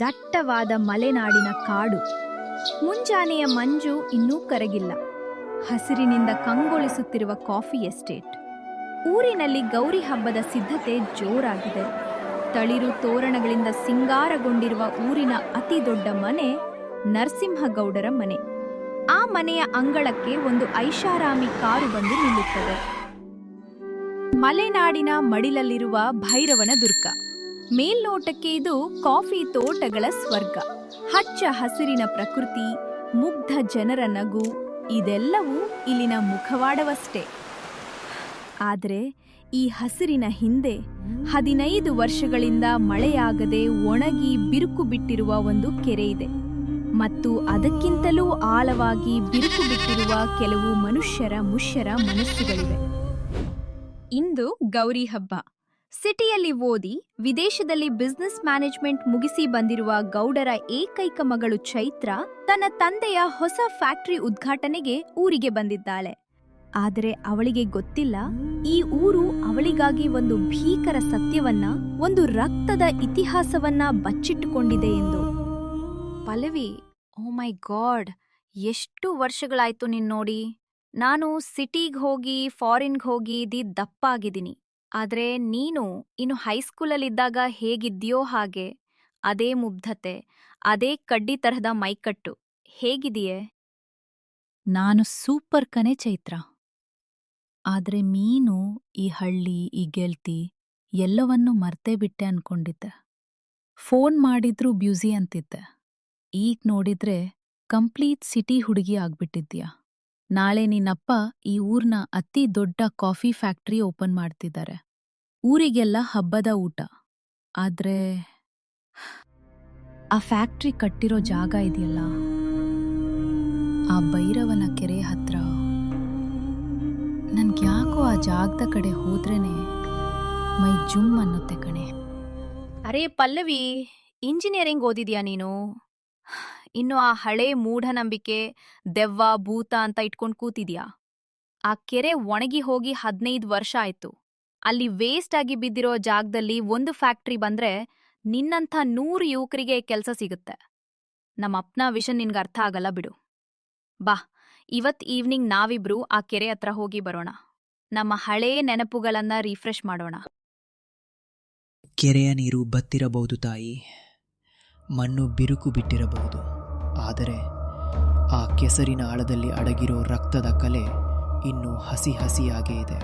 ದಟ್ಟವಾದ ಮಲೆನಾಡಿನ ಕಾಡು. ಮುಂಜಾನೆಯ ಮಂಜು ಇನ್ನೂ ಕರಗಿಲ್ಲ. ಹಸಿರಿನಿಂದ ಕಂಗೊಳಿಸುತ್ತಿರುವ ಕಾಫಿ ಎಸ್ಟೇಟ್. ಊರಿನಲ್ಲಿ ಗೌರಿ ಹಬ್ಬದ ಸಿದ್ಧತೆ ಜೋರಾಗಿದೆ. ತಳಿರು ತೋರಣಗಳಿಂದ ಸಿಂಗಾರಗೊಂಡಿರುವ ಊರಿನ ಅತಿ ದೊಡ್ಡ ಮನೆ ನರಸಿಂಹಗೌಡರ ಮನೆ. ಆ ಮನೆಯ ಅಂಗಳಕ್ಕೆ ಒಂದು ಐಷಾರಾಮಿ ಕಾರು ಬಂದು ನಿಲ್ಲುತ್ತದೆ. ಮಲೆನಾಡಿನ ಮಡಿಲಲ್ಲಿರುವ ಭೈರವನ ದುರ್ಗ. ಮೇಲ್ನೋಟಕ್ಕೆ ಇದು ಕಾಫಿ ತೋಟಗಳ ಸ್ವರ್ಗ. ಹಚ್ಚ ಹಸಿರಿನ ಪ್ರಕೃತಿ, ಮುಗ್ಧ ಜನರ ನಗು, ಇದೆಲ್ಲವೂ ಇಲ್ಲಿನ ಮುಖವಾಡವಷ್ಟೇ. ಆದರೆ ಈ ಹಸಿರಿನ ಹಿಂದೆ 15 ವರ್ಷಗಳಿಂದ ಮಳೆಯಾಗದೆ ಒಣಗಿ ಬಿರುಕು ಬಿಟ್ಟಿರುವ ಒಂದು ಕೆರೆ ಇದೆ. ಮತ್ತು ಅದಕ್ಕಿಂತಲೂ ಆಳವಾಗಿ ಬಿರುಕು ಬಿಟ್ಟಿರುವ ಕೆಲವು ಮನುಷ್ಯರ ಮುಷ್ಯರ ಮನಸ್ಸುಗಳಿವೆ. ಇಂದು ಗೌರಿ ಹಬ್ಬ. ಸಿಟಿಯಲ್ಲಿ ಓದಿ ವಿದೇಶದಲ್ಲಿ ಬಿಸ್ನೆಸ್ ಮ್ಯಾನೇಜ್ಮೆಂಟ್ ಮುಗಿಸಿ ಬಂದಿರುವ ಗೌಡರ ಏಕೈಕ ಮಗಳು ಚೈತ್ರ ತನ್ನ ತಂದೆಯ ಹೊಸ ಫ್ಯಾಕ್ಟರಿ ಉದ್ಘಾಟನೆಗೆ ಊರಿಗೆ ಬಂದಿದ್ದಾಳೆ. ಆದರೆ ಅವಳಿಗೆ ಗೊತ್ತಿಲ್ಲ, ಈ ಊರು ಅವಳಿಗಾಗಿ ಒಂದು ಭೀಕರ ಸತ್ಯವನ್ನ, ಒಂದು ರಕ್ತದ ಇತಿಹಾಸವನ್ನ ಬಚ್ಚಿಟ್ಟುಕೊಂಡಿದೆ ಎಂದು. ಪಲ್ಲವಿ, ಓ ಮೈ ಗಾಡ್, ಎಷ್ಟು ವರ್ಷಗಳಾಯ್ತು ನಿನ್ ನೋಡಿ. ನಾನು ಸಿಟಿಗ್ ಹೋಗಿ ಫಾರಿನ್ಗ್ ಹೋಗಿ ದಪ್ಪಾಗಿದ್ದೀನಿ. ಆದ್ರೆ ನೀನು ಇನ್ನು ಹೈಸ್ಕೂಲಲ್ಲಿದ್ದಾಗ ಹೇಗಿದ್ಯೋ ಹಾಗೆ, ಅದೇ ಮುಗ್ಧತೆ, ಅದೇ ಕಡ್ಡಿ ತರಹದ ಮೈಕಟ್ಟು. ಹೇಗಿದೆಯೇ? ನಾನು ಸೂಪರ್ ಕನೆ ಚೈತ್ರ. ಆದ್ರೆ ಮೀನು, ಈ ಹಳ್ಳಿ, ಈ ಗೆಳ್ತಿ ಎಲ್ಲವನ್ನೂ ಮರ್ತೇ ಬಿಟ್ಟೆ ಅನ್ಕೊಂಡಿದ್ದೆ. ಫೋನ್ ಮಾಡಿದ್ರೂ ಬ್ಯೂಸಿ ಅಂತಿದ್ದೆ. ಈಗ ನೋಡಿದ್ರೆ ಕಂಪ್ಲೀಟ್ ಸಿಟಿ ಹುಡುಗಿ ಆಗ್ಬಿಟ್ಟಿದ್ಯಾ. ನಾಳೆ ನಿನ್ನಪ್ಪ ಈ ಊರ್ನ ಅತಿ ದೊಡ್ಡ ಕಾಫಿ ಫ್ಯಾಕ್ಟರಿ ಓಪನ್ ಮಾಡ್ತಿದ್ದಾರೆ. ಊರಿಗೆಲ್ಲ ಹಬ್ಬದ ಊಟ. ಆದ್ರೆ ಆ ಫ್ಯಾಕ್ಟರಿ ಕಟ್ಟಿರೋ ಜಾಗ ಇದೆಯಲ್ಲ, ಆ ಭೈರವನ ಕೆರೆ ಹತ್ರ, ನನ್ಗ್ಯಾಕೋ ಆ ಜಾಗದ ಕಡೆ ಹೋದ್ರೇನೆ ಮೈ ಜುಮ್ ಅನ್ನುತ್ತೆ ಕಣೆ. ಅರೇ ಪಲ್ಲವಿ, ಇಂಜಿನಿಯರಿಂಗ್ ಓದಿದ್ಯಾ ನೀನು? ಇನ್ನು ಆ ಹಳೇ ಮೂಢನಂಬಿಕೆ, ದೆವ್ವ ಭೂತ ಅಂತ ಇಟ್ಕೊಂಡು ಕೂತಿದ್ಯಾ? ಆ ಕೆರೆ ಒಣಗಿ ಹೋಗಿ 15 ವರ್ಷ ಆಯ್ತು. ಅಲ್ಲಿ ವೇಸ್ಟ್ ಆಗಿ ಬಿದ್ದಿರೋ ಜಾಗದಲ್ಲಿ ಒಂದು ಫ್ಯಾಕ್ಟ್ರಿ ಬಂದ್ರೆ ನಿನ್ನಂಥ 100 ಯುವಕರಿಗೆ ಕೆಲಸ ಸಿಗುತ್ತೆ. ನಮ್ಮಪ್ಪನ ವಿಷನ್ ನಿನ್ಗೆ ಅರ್ಥ ಆಗಲ್ಲ ಬಿಡು. ಬಾ, ಇವತ್ ಈವ್ನಿಂಗ್ ನಾವಿಬ್ರು ಆ ಕೆರೆ ಹತ್ರ ಹೋಗಿ ಬರೋಣ. ನಮ್ಮ ಹಳೇ ನೆನಪುಗಳನ್ನ ರಿಫ್ರೆಶ್ ಮಾಡೋಣ. ಕೆರೆಯ ನೀರು ಬತ್ತಿರಬಹುದು ತಾಯಿ, ಮಣ್ಣು ಬಿರುಕು ಬಿಟ್ಟಿರಬಹುದು. ಆದರೆ ಆ ಕೆಸರಿನ ಆಳದಲ್ಲಿ ಅಡಗಿರೋ ರಕ್ತದ ಕಲೆ ಇನ್ನೂ ಹಸಿ ಹಸಿಯಾಗೇ ಇದೆ.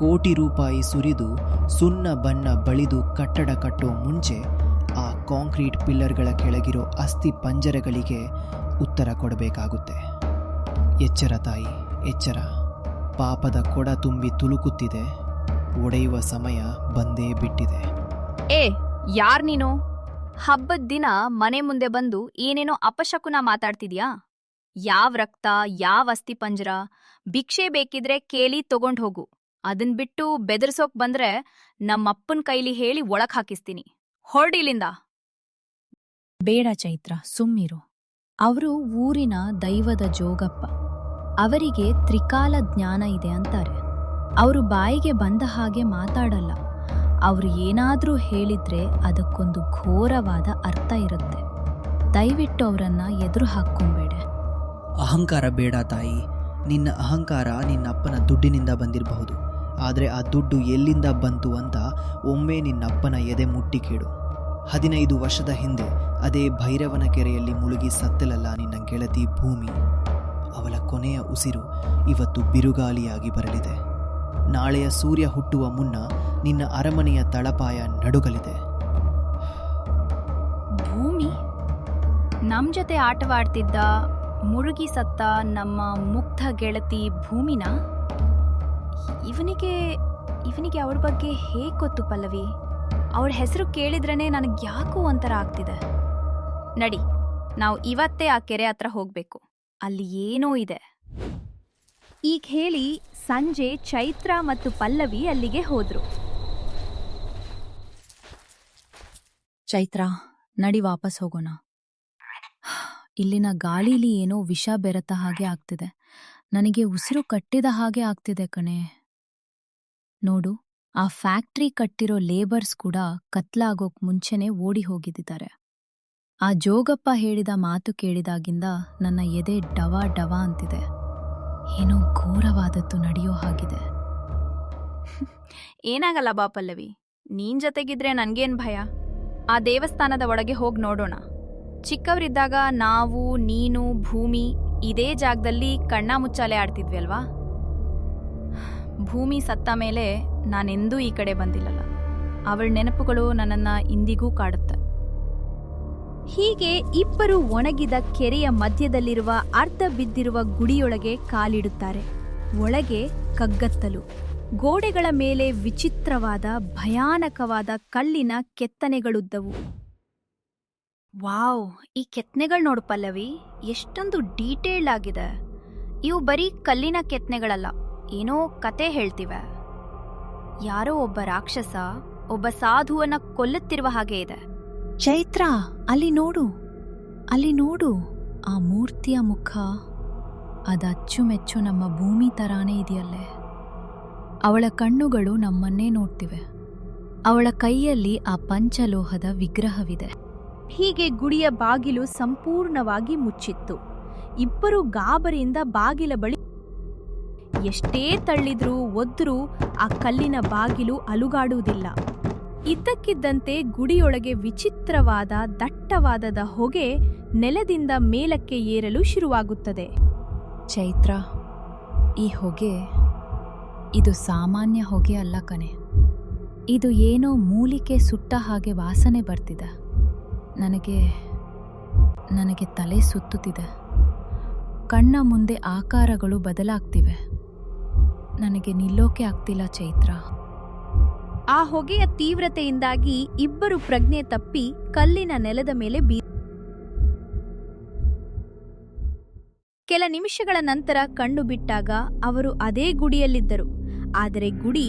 ಕೋಟಿ ರೂಪಾಯಿ ಸುರಿದು ಸುಣ್ಣ ಬಣ್ಣ ಬಳಿದು ಕಟ್ಟಡ ಕಟ್ಟೋ ಮುಂಚೆ ಆ ಕಾಂಕ್ರೀಟ್ ಪಿಲ್ಲರ್ಗಳ ಕೆಳಗಿರೋ ಅಸ್ಥಿ ಪಂಜರಗಳಿಗೆ ಉತ್ತರ ಕೊಡಬೇಕಾಗುತ್ತೆ. ಎಚ್ಚರ ತಾಯಿ, ಎಚ್ಚರ. ಪಾಪದ ಕೊಡ ತುಂಬಿ ತುಳುಕುತ್ತಿದೆ. ಒಡೆಯುವ ಸಮಯ ಬಂದೇ ಬಿಟ್ಟಿದೆ. ಏ, ಯಾರ್ ನೀನು? ಹಬ್ಬದ ದಿನ ಮನೆ ಮುಂದೆ ಬಂದು ಏನೇನೋ ಅಪಶಕುನ ಮಾತಾಡ್ತಿದ್ಯಾ? ಯಾವ್ ರಕ್ತ, ಯಾವ್ ಅಸ್ಥಿ ಪಂಜರ? ಭಿಕ್ಷೆ ಬೇಕಿದ್ರೆ ಕೇಳಿ ತಗೊಂಡ್ ಹೋಗು. ಅದನ್ ಬಿಟ್ಟು ಬೆದರ್ಸೋಕ್ ಬಂದ್ರೆ ನಮ್ಮಪ್ಪನ್ ಕೈಲಿ ಹೇಳಿ ಒಳಕ್ ಹಾಕಿಸ್ತೀನಿ. ಹೊರಡಿಲಿಂದ. ಬೇಡ ಚೈತ್ರ, ಸುಮ್ಮಿರು. ಅವರು ಊರಿನ ದೈವದ ಜೋಗಪ್ಪ. ಅವರಿಗೆ ತ್ರಿಕಾಲ ಜ್ಞಾನ ಇದೆ ಅಂತಾರೆ. ಅವರು ಬಾಯಿಗೆ ಬಂದ ಹಾಗೆ ಮಾತಾಡಲ್ಲ. ಅವರು ಏನಾದ್ರೂ ಹೇಳಿದ್ರೆ ಅದಕ್ಕೊಂದು ಘೋರವಾದ ಅರ್ಥ ಇರುತ್ತೆ. ದಯವಿಟ್ಟು ಅವರನ್ನ ಎದುರು ಹಾಕ್ಕೊಂಬೇಡ. ಅಹಂಕಾರ ಬೇಡ ತಾಯಿ. ನಿನ್ನ ಅಹಂಕಾರ ನಿನ್ನಪ್ಪನ ದುಡ್ಡಿನಿಂದ ಬಂದಿರಬಹುದು. ಆದರೆ ಆ ದುಡ್ಡು ಎಲ್ಲಿಂದ ಬಂತು ಅಂತ ಒಮ್ಮೆ ನಿನ್ನಪ್ಪನ ಎದೆ ಮುಟ್ಟಿ ಕೇಳು. 15 ವರ್ಷದ ಹಿಂದೆ ಅದೇ ಭೈರವನ ಕೆರೆಯಲ್ಲಿ ಮುಳುಗಿ ಸತ್ತಲಲ್ಲ ನಿನ್ನ ಗೆಳತಿ ಭೂಮಿ. ಅವಳ ಕೊನೆಯ ಉಸಿರು ಇವತ್ತು ಬಿರುಗಾಳಿಯಾಗಿ ಬರಲಿದೆ. ನಾಳೆಯ ಸೂರ್ಯ ಹುಟ್ಟುವ ಮುನ್ನ ನಿನ್ನ ಅರಮನೆಯ ತಳಪಾಯ ನಡುಗಲಿದೆ. ಭೂಮಿ ನಮ್ ಜೊತೆ ಆಟವಾಡ್ತಿದ್ದ, ಮುಳುಗಿ ಸತ್ತ ನಮ್ಮ ಮುಗ್ಧ ಗೆಳತಿ ಭೂಮಿನ? ಇವನಿಗೆ ಅವಳ ಬಗ್ಗೆ ಹೇಗ್ ಗೊತ್ತು ಪಲ್ಲವಿ? ಅವಳ ಹೆಸರು ಕೇಳಿದ್ರೇನೆ ನನಗೆ ಯಾಕೋ ಒಂಥರ ಆಗ್ತಿದೆ. ನಡಿ, ನಾವು ಇವತ್ತೇ ಆ ಕೆರೆ ಹತ್ರ ಹೋಗ್ಬೇಕು. ಅಲ್ಲಿ ಏನೋ ಇದೆ. ಈಗ ಹೇಳಿ ಸಂಜೆ ಚೈತ್ರ ಮತ್ತು ಪಲ್ಲವಿ ಅಲ್ಲಿಗೆ ಹೋದ್ರು. ಚೈತ್ರ, ನಡಿ ವಾಪಸ್ ಹೋಗೋಣ. ಇಲ್ಲಿನ ಗಾಳಿಲಿ ಏನೋ ವಿಷ ಬೆರೆತ ಹಾಗೆ ಆಗ್ತಿದೆ. ನನಗೆ ಉಸಿರು ಕಟ್ಟಿದ ಹಾಗೆ ಆಗ್ತಿದೆ ಕಣೆ. ನೋಡು, ಆ ಫ್ಯಾಕ್ಟ್ರಿ ಕಟ್ಟಿರೋ ಲೇಬರ್ಸ್ ಕೂಡ ಕತ್ಲಾಗೋಕ್ ಮುಂಚೆನೆ ಓಡಿ ಹೋಗಿದ್ದಾರೆ. ಆ ಜೋಗಪ್ಪ ಹೇಳಿದ ಮಾತು ಕೇಳಿದಾಗಿಂದ ನನ್ನ ಎದೆ ಡವ ಡವ ಅಂತಿದೆ. ಏನೋ ಘೋರವಾದದ್ದು ನಡೆಯೋ ಹಾಗಿದೆ. ಏನಾಗಲ್ಲ ಬಾ ಪಲ್ಲವಿ, ನೀನ್ ಜೊತೆಗಿದ್ರೆ ನನ್ಗೇನ್ ಭಯ. ಆ ದೇವಸ್ಥಾನದ ಒಳಗೆ ಹೋಗಿ ನೋಡೋಣ. ಚಿಕ್ಕವರಿದ್ದಾಗ ನಾವು, ನೀನು, ಭೂಮಿ ಇದೇ ಜಾಗದಲ್ಲಿ ಕಣ್ಣ ಮುಚ್ಚಾಲೆ ಆಡ್ತಿದ್ವಿ ಅಲ್ವಾ? ಭೂಮಿ ಸತ್ತ ಮೇಲೆ ನಾನೆಂದೂ ಈ ಕಡೆ ಬಂದಿಲ್ಲಲ್ಲ. ಅವಳ ನೆನಪುಗಳು ನನ್ನನ್ನ ಇಂದಿಗೂ ಕಾಡುತ್ತೆ. ಹೀಗೆ ಇಬ್ಬರು ಒಣಗಿದ ಕೆರೆಯ ಮಧ್ಯದಲ್ಲಿರುವ ಅರ್ಧ ಬಿದ್ದಿರುವ ಗುಡಿಯೊಳಗೆ ಕಾಲಿಡುತ್ತಾರೆ. ಒಳಗೆ ಕಗ್ಗತ್ತಲು. ಗೋಡೆಗಳ ಮೇಲೆ ವಿಚಿತ್ರವಾದ ಭಯಾನಕವಾದ ಕಲ್ಲಿನ ಕೆತ್ತನೆಗಳುದ್ದವು. ವಾವ್, ಈ ಕೆತ್ತನೆಗಳು ನೋಡು ಪಲ್ಲವಿ, ಎಷ್ಟೊಂದು ಡೀಟೇಲ್ಡ್ ಆಗಿದೆ. ಇವು ಬರೀ ಕಲ್ಲಿನ ಕೆತ್ತನೆಗಳಲ್ಲ, ಏನೋ ಕತೆ ಹೇಳ್ತಿವೆ. ಯಾರೋ ಒಬ್ಬ ರಾಕ್ಷಸ ಒಬ್ಬ ಸಾಧುವನ್ನ ಕೊಲ್ಲುತ್ತಿರುವ ಹಾಗೆ ಇದೆ. ಚೈತ್ರ, ಅಲ್ಲಿ ನೋಡು, ಅಲ್ಲಿ ನೋಡು. ಆ ಮೂರ್ತಿಯ ಮುಖ ಅದು ಅಚ್ಚುಮೆಚ್ಚು ನಮ್ಮ ಭೂಮಿ ತರಾನೇ ಇದೆಯಲ್ಲೇ. ಅವಳ ಕಣ್ಣುಗಳು ನಮ್ಮನ್ನೇ ನೋಡ್ತಿವೆ. ಅವಳ ಕೈಯಲ್ಲಿ ಆ ಪಂಚಲೋಹದ ವಿಗ್ರಹವಿದೆ. ಹೀಗೆ ಗುಡಿಯ ಬಾಗಿಲು ಸಂಪೂರ್ಣವಾಗಿ ಮುಚ್ಚಿತ್ತು. ಇಬ್ಬರು ಗಾಬರಿಯಿಂದ ಬಾಗಿಲ ಬಳಿ ಎಷ್ಟೇ ತಳ್ಳಿದ್ರೂ ಒದ್ರೂ ಆ ಕಲ್ಲಿನ ಬಾಗಿಲು ಅಲುಗಾಡುವುದಿಲ್ಲ. ಇದ್ದಕ್ಕಿದ್ದಂತೆ ಗುಡಿಯೊಳಗೆ ವಿಚಿತ್ರವಾದ ದಟ್ಟವಾದದ ಹೊಗೆ ನೆಲದಿಂದ ಮೇಲಕ್ಕೆ ಏರಲು ಶುರುವಾಗುತ್ತದೆ. ಚೈತ್ರ, ಈ ಹೊಗೆ ಇದು ಸಾಮಾನ್ಯ ಹೊಗೆ ಅಲ್ಲ ಕಣೆ. ಇದು ಏನೋ ಮೂಲಿಕೆ ಸುಟ್ಟ ಹಾಗೆ ವಾಸನೆ ಬರ್ತಿದೆ. ನನಗೆ ತಲೆ ಸುತ್ತುತ್ತಿದೆ. ಕಣ್ಣ ಮುಂದೆ ಆಕಾರಗಳು ಬದಲಾಗ್ತಿವೆ. ನನಗೆ ನಿಲ್ಲೋಕೆ ಆಗ್ತಿಲ್ಲ ಚೈತ್ರ. ಆ ಹೊಗೆಯ ತೀವ್ರತೆಯಿಂದಾಗಿ ಇಬ್ಬರು ಪ್ರಜ್ಞೆ ತಪ್ಪಿ ಕಲ್ಲಿನ ನೆಲದ ಮೇಲೆ ಕೆಲ ನಿಮಿಷಗಳ ನಂತರ ಕಣ್ಣು ಬಿಟ್ಟಾಗ ಅವರು ಅದೇ ಗುಡಿಯಲ್ಲಿದ್ದರು. ಆದರೆ ಗುಡಿ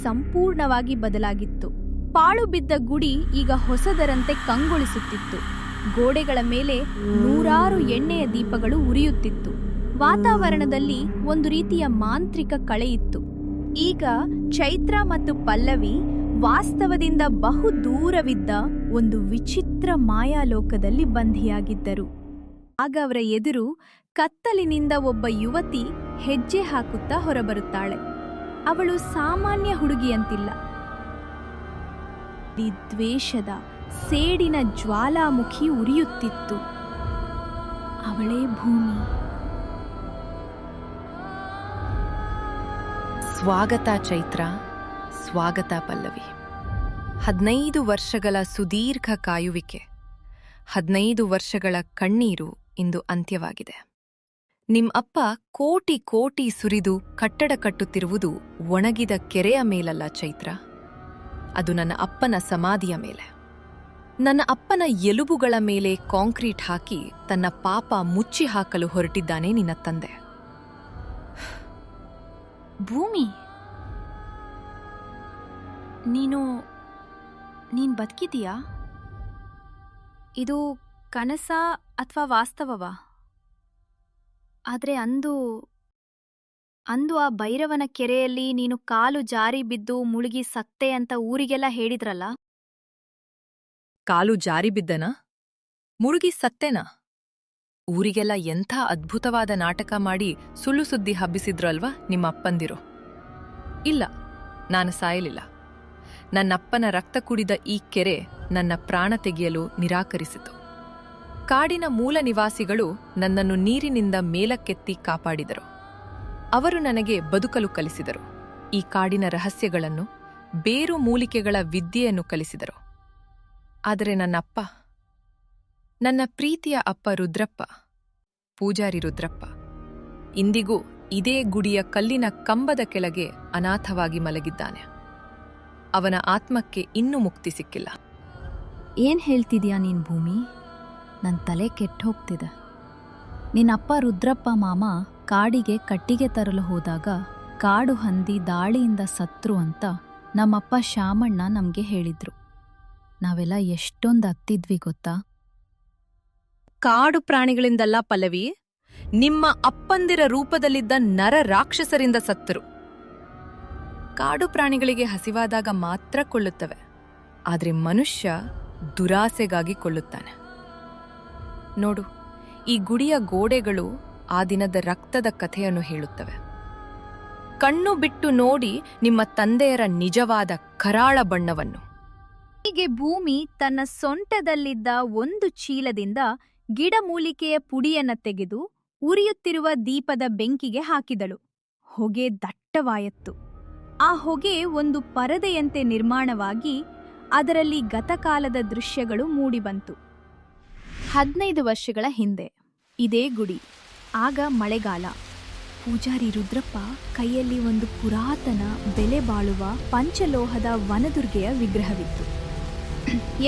ಸಂಪೂರ್ಣವಾಗಿ ಬದಲಾಗಿತ್ತು. ಪಾಳು ಬಿದ್ದ ಗುಡಿ ಈಗ ಹೊಸದರಂತೆ ಕಂಗೊಳಿಸುತ್ತಿತ್ತು. ಗೋಡೆಗಳ ಮೇಲೆ ನೂರಾರು ಎಣ್ಣೆಯ ದೀಪಗಳು ಉರಿಯುತ್ತಿತ್ತು. ವಾತಾವರಣದಲ್ಲಿ ಒಂದು ರೀತಿಯ ಮಾಂತ್ರಿಕ ಕಳೆಯಿತ್ತು. ಈಗ ಚೈತ್ರ ಮತ್ತು ಪಲ್ಲವಿ ವಾಸ್ತವದಿಂದ ಬಹು ದೂರವಿದ್ದ ಒಂದು ವಿಚಿತ್ರ ಮಾಯಾಲೋಕದಲ್ಲಿ ಬಂಧಿಯಾಗಿದ್ದರು. ಆಗ ಅವರ ಎದುರು ಕತ್ತಲಿನಿಂದ ಒಬ್ಬ ಯುವತಿ ಹೆಜ್ಜೆ ಹಾಕುತ್ತಾ ಹೊರಬರುತ್ತಾಳೆ. ಅವಳು ಸಾಮಾನ್ಯ ಹುಡುಗಿಯಂತಿಲ್ಲ. ದ್ವೇಷದ ಸೇಡಿನ ಜ್ವಾಲಾಮುಖಿ ಉರಿಯುತ್ತಿತ್ತು. ಅವಳೇ ಭೂಮಿ. ಸ್ವಾಗತ ಚೈತ್ರ, ಸ್ವಾಗತ ಪಲ್ಲವಿ. 15 ವರ್ಷಗಳ ಸುದೀರ್ಘ ಕಾಯುವಿಕೆ, 15 ವರ್ಷಗಳ ಕಣ್ಣೀರು ಇಂದು ಅಂತ್ಯವಾಗಿದೆ. ನಿಮ್ ಅಪ್ಪ ಕೋಟಿ ಕೋಟಿ ಸುರಿದು ಕಟ್ಟಡ ಕಟ್ಟುತ್ತಿರುವುದು ಒಣಗಿದ ಕೆರೆಯ ಮೇಲಲ್ಲ ಚೈತ್ರ, ಅದು ನನ್ನ ಅಪ್ಪನ ಸಮಾಧಿಯ ಮೇಲೆ. ನನ್ನ ಅಪ್ಪನ ಎಲುಬುಗಳ ಮೇಲೆ ಕಾಂಕ್ರೀಟ್ ಹಾಕಿ ತನ್ನ ಪಾಪ ಮುಚ್ಚಿ ಹಾಕಲು ಹೊರಟಿದ್ದಾನೆ ನಿನ್ನ ತಂದೆ. ಭೂಮಿ, ನೀನ್ ಬದುಕಿದೀಯಾ? ಇದು ಕನಸ ಅಥವಾ ವಾಸ್ತವವಾ? ಆದ್ರೆ ಅಂದು ಆ ಭೈರವನ ಕೆರೆಯಲ್ಲಿ ನೀನು ಕಾಲು ಜಾರಿ ಬಿದ್ದು ಮುಳುಗಿ ಸತ್ತೆ ಅಂತ ಊರಿಗೆಲ್ಲ ಹೇಳಿದ್ರಲ್ಲ? ಕಾಲು ಜಾರಿ ಬಿದ್ದನಾ? ಮುಳುಗಿ ಸತ್ತೆನಾ? ಊರಿಗೆಲ್ಲ ಎಂಥ ಅದ್ಭುತವಾದ ನಾಟಕ ಮಾಡಿ ಸುಳ್ಳು ಸುದ್ದಿ ಹಬ್ಬಿಸಿದ್ರಲ್ವಾ ನಿಮ್ಮ ಅಪ್ಪಂದಿರು. ಇಲ್ಲ, ನಾನು ಸಾಯಲಿಲ್ಲ. ನನ್ನಪ್ಪನ ರಕ್ತ ಕುಡಿದ ಈ ಕೆರೆ ನನ್ನ ಪ್ರಾಣ ತೆಗೆಯಲು ನಿರಾಕರಿಸಿತು. ಕಾಡಿನ ಮೂಲ ನಿವಾಸಿಗಳು ನನ್ನನ್ನು ನೀರಿನಿಂದ ಮೇಲಕ್ಕೆತ್ತಿ ಕಾಪಾಡಿದರು. ಅವರು ನನಗೆ ಬದುಕಲು ಕಲಿಸಿದರು. ಈ ಕಾಡಿನ ರಹಸ್ಯಗಳನ್ನು, ಬೇರು ಮೂಲಿಕೆಗಳ ವಿದ್ಯೆಯನ್ನು ಕಲಿಸಿದರು. ಆದರೆ ನನ್ನಪ್ಪ, ನನ್ನ ಪ್ರೀತಿಯ ಅಪ್ಪ ರುದ್ರಪ್ಪ, ಪೂಜಾರಿ ರುದ್ರಪ್ಪ, ಇಂದಿಗೂ ಇದೇ ಗುಡಿಯ ಕಲ್ಲಿನ ಕಂಬದ ಕೆಳಗೆ ಅನಾಥವಾಗಿ ಮಲಗಿದ್ದಾನೆ. ಅವನ ಆತ್ಮಕ್ಕೆ ಇನ್ನೂ ಮುಕ್ತಿ ಸಿಕ್ಕಿಲ್ಲ. ಏನ್ ಹೇಳ್ತಿದ್ಯಾ ನೀನ್ ಭೂಮಿ? ನನ್ನ ತಲೆ ಕೆಟ್ಟೋಗ್ತಿದೆ. ನಿನ್ನಪ್ಪ ರುದ್ರಪ್ಪ ಮಾಮ ಕಾಡಿಗೆ ಕಟ್ಟಿಗೆ ತರಲು ಹೋದಾಗ ಕಾಡು ಹಂದಿ ದಾಳಿಯಿಂದ ಸತ್ರು ಅಂತ ನಮ್ಮಪ್ಪ ಶಾಮಣ್ಣ ನಮ್ಗೆ ಹೇಳಿದ್ರು. ನಾವೆಲ್ಲ ಎಷ್ಟೊಂದು ಅತ್ತಿದ್ವಿ ಗೊತ್ತಾ? ಕಾಡು ಪ್ರಾಣಿಗಳಿಂದಲ್ಲ ಪಲ್ಲವಿ, ನಿಮ್ಮ ಅಪ್ಪಂದಿರ ರೂಪದಲ್ಲಿದ್ದ ನರ ರಾಕ್ಷಸರಿಂದ ಸತ್ತರು. ಕಾಡು ಪ್ರಾಣಿಗಳಿಗೆ ಹಸಿವಾದಾಗ ಮಾತ್ರ ಕೊಳ್ಳುತ್ತವೆ, ಆದರೆ ಮನುಷ್ಯ ದುರಾಸೆಗಾಗಿ ಕೊಳ್ಳುತ್ತಾನೆ. ನೋಡು, ಈ ಗುಡಿಯ ಗೋಡೆಗಳು ಆ ದಿನದ ರಕ್ತದ ಕಥೆಯನ್ನು ಹೇಳುತ್ತವೆ. ಕಣ್ಣು ಬಿಟ್ಟು ನೋಡಿ ನಿಮ್ಮ ತಂದೆಯರ ನಿಜವಾದ ಕರಾಳ ಬಣ್ಣವನ್ನು. ಹೀಗೆ ಭೂಮಿ ತನ್ನ ಸೊಂಟದಲ್ಲಿದ್ದ ಒಂದು ಚೀಲದಿಂದ ಗಿಡಮೂಲಿಕೆಯ ಪುಡಿಯನ್ನ ತೆಗೆದು ಉರಿಯುತ್ತಿರುವ ದೀಪದ ಬೆಂಕಿಗೆ ಹಾಕಿದಳು. ಹೊಗೆ ದಟ್ಟವಾಯಿತು. ಆ ಹೊಗೆ ಒಂದು ಪರದೆಯಂತೆ ನಿರ್ಮಾಣವಾಗಿ ಅದರಲ್ಲಿ ಗತಕಾಲದ ದೃಶ್ಯಗಳು ಮೂಡಿಬಂತು. 15 ವರ್ಷಗಳ ಹಿಂದೆ ಇದೇ ಗುಡಿ. ಆಗ ಮಳೆಗಾಲ. ಪೂಜಾರಿ ರುದ್ರಪ್ಪ ಕೈಯಲ್ಲಿ ಒಂದು ಪುರಾತನ ಬೆಲೆ ಬಾಳುವ ಪಂಚಲೋಹದ ವನದುರ್ಗೆಯ ವಿಗ್ರಹವಿತ್ತು.